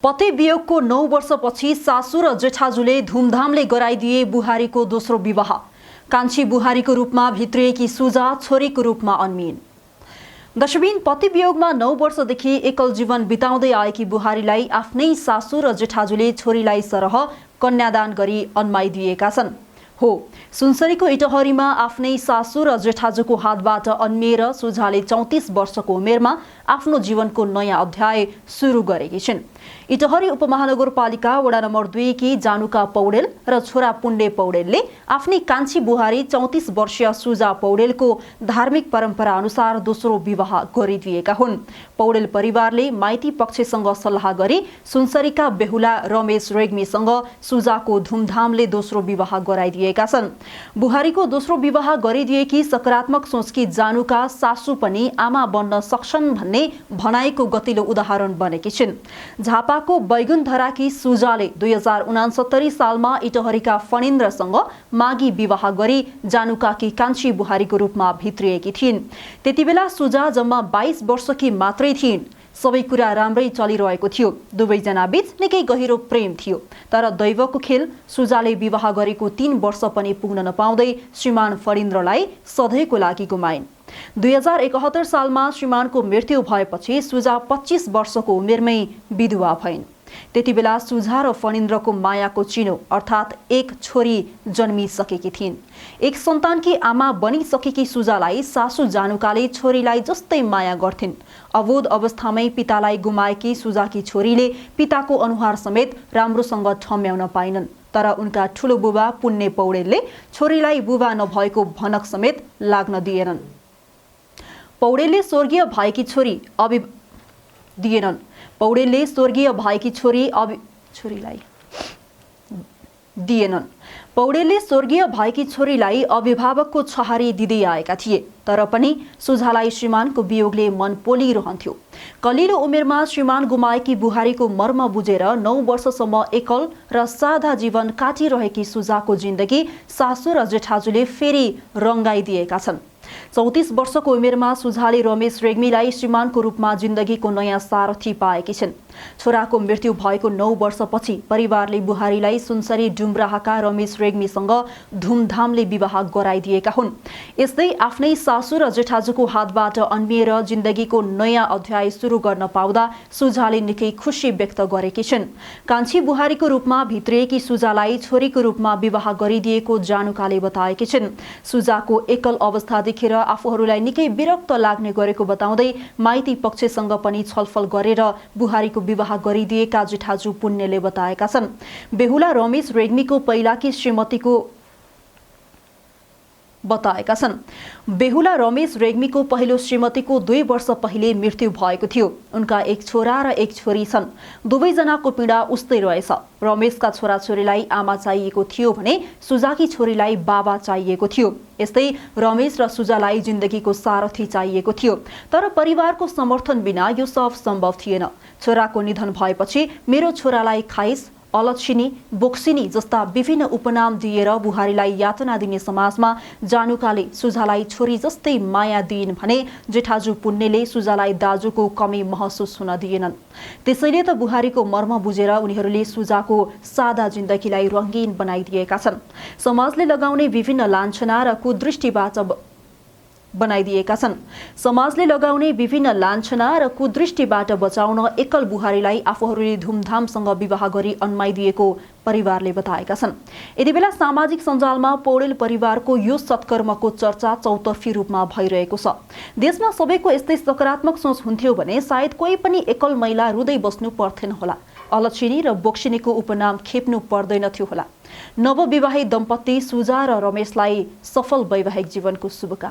पति वियोगको 9 वर्षपछि सासू र जेठाजुले धुमधामले गराइदिए बुहारीको दोस्रो विवाह। कान्छी बुहारीको रूपमा भित्रिएकी सुजा छोरीको रूपमा अन्मिन। दशबिन पति वियोगमा 9 वर्षदेखि एकल जीवन बिताउँदै आएकी बुहारीलाई आफ्नै सासू र जेठाजुले छोरीलाई सरह कन्यादान गरी अन्माइदिएका छन्। हो, सुनसरीको इटहरीमा आफ्नै सासू र जेठाजुको हातबाट अन्मिएर सुजाले 34 वर्षको उमेरमा आफ्नो जीवनको नयाँ अध्याय सुरु गरेकी छिन्। इटहरी उपमहानगरपालिका वडा नम्बर 2 की जानुका पौडेल र छोरा पुण्डे पौडेलले आफ्नी कान्छी बुहारी 34 वर्षीय सुजा पौडेलको धार्मिक परम्परा अनुसार दोस्रो विवाह गरिदिएका हुन्। पौडेल परिवारले माइती पक्षसँग सल्लाह गरी सुनसरीका बेहुला रमेश रेग्मीसँग सुजाको धुमधामले दोस्रो विवाह गराइदिएका छन्। बुहारीको दोस्रो विवाह गरिदिएकी सकारात्मक सोचकी जानुका सासू पनि आमा बन्न सक्छन् भन्ने भनाइको गतिलो उदाहरण बनेकी छिन्। झापाको बैगुनधराकी सुजाले 2069 सालमा इटहरीका फणिन्द्रसँग मागी विवाह गरी जानुकाकी कान्छी बुहारीको रूपमा भित्रिएकी थिइन्। त्यतिबेला सुजा जम्मा 22 वर्षकी मात्रै थिइन्। सबै कुरा राम्रै चलिरहेको थियो। दुवैजना बीच निकै गहिरो प्रेम थियो। तर दैवको खेल, सुजाले विवाह गरेको 3 वर्ष पनि पुग्न नपाउँदै श्रीमान फणिन्द्रलाई सधैँको लागि गुमाइन्। 2071 सालमा श्रीमानको मृत्यु भएपछि सुजा 25 वर्षको उमेरमै विधवा भइन्। त्यतिबेला सुजा र फणिन्द्रको मायाको चिनो अर्थात् एक छोरी जन्मिसकेकी थिइन्। एक सन्तानकी आमा बनिसकेकी सुजालाई सासू जानुकाले छोरीलाई जस्तै माया गर्थिन्। अबोध अवस्थामै पितालाई गुमाएकी सुजाकी छोरीले पिताको अनुहार समेत राम्रोसँग ठम्याउन पाइनन्। तर उनका ठुलो बुबा पुण्य पौडेलले छोरीलाई बुबा नभएको भनक समेत लाग्न दिएनन्। पौडेलले स्वर्गीय भएकी छोरी छोरीलाई अभिभावकको छहारी दिँदै आएका थिए। तर पनि सुजालाई श्रीमानको वियोगले मन पोलिरहन्थ्यो। कलिलो उमेरमा श्रीमान गुमाएकी बुहारीको मर्म बुझेर 9 वर्षसम्म एकल र सादा जीवन काटिरहेकी सुजाको जिन्दगी सासू र जेठाजुले फेरि रंगाइदिएका छन्। 34 वर्षको उमेरमा सुजाले रमेश रेग्मीलाई श्रीमानको रूपमा जिन्दगीको नयाँ सारथी पाएकी छिन्। छोराको मृत्यु भएको 9 वर्षपछि परिवारले बुहारीलाई सुनसरी डुम्राहाका रमेश रेग्मीसँग धुमधामले विवाह गराइदिएका हुन्। यस्तै आफ्नै सासू र जेठाजुको हातबाट अन्मिएर जिन्दगीको नयाँ अध्याय सुरु गर्न पाउँदा सुजाले निकै खुशी व्यक्त गरेकी छिन्। कान्छी बुहारीको रूपमा भित्रिएकी सुजालाई छोरीको रूपमा विवाह गरिदिएको जानुकाले बताएकी छिन्। सुजाको एकल अवस्था देखेर आफूहरूलाई निकै विरक्त लाग्ने गरेको बताउँदै माइती पक्षसँग पनि छलफल गरेर बुहारीको विवाह गरिदिएका जेठाजु पुण्यले बताएका छन्। बेहुला रमेश रेग्मीको पहिलाकी श्रीमतीको पहिलो श्रीमतीको 2 वर्ष पहिले मृत्यु भएको थियो। उनका एक छोरा र एक छोरी छन्। दुवैजनाको पीडा उस्तै रहेछ। रमेशका छोराछोरीलाई आमा चाहिएको थियो भने सुजाकी छोरीलाई बाबा चाहिएको थियो। यस्तै रमेश र सुजालाई जिन्दगीको सारथी चाहिएको थियो। तर परिवारको समर्थन बिना यो सब सम्भव थिएन। छोराको निधन भएपछि मेरो छोरालाई खाइस, अलक्षिनी, बोक्सिनी जस्ता विभिन्न उपनाम दिएर बुहारीलाई यातना दिने समाजमा जानुकाले सुजालाई छोरी जस्तै माया दिइन् भने जेठाजु पुण्यले सुजालाई दाजुको कमी महसुस हुन दिएनन्। त्यसैले त बुहारीको मर्म बुझेर उनीहरूले सुजाको सादा जिन्दगीलाई रंगीन बनाइदिएका छन्। समाजले लगाउने विभिन्न लान्छना र कुदृष्टिबाट बचाउन एकल बुहारीलाई आफूहरूले धुमधामसँग विवाह गरी अन्माइदिएको परिवारले बताएका छन्। यतिबेला सामाजिक सञ्जालमा पौडेल परिवारको यो सत्कर्मको चर्चा चौतर्फी रूपमा भइरहेको छ। देशमा सबैको यस्तै सकारात्मक सोच हुन्थ्यो भने सायद कोही पनि एकल महिला रुँदै बस्नु पर्थेन होला। अलक्षिनी र बोक्सिनीको उपनाम खेप्नु पर्दैनथ्यो होला। नवविवाहित दम्पति सुजा र रमेशलाई सफल वैवाहिक जीवनको शुभकामना।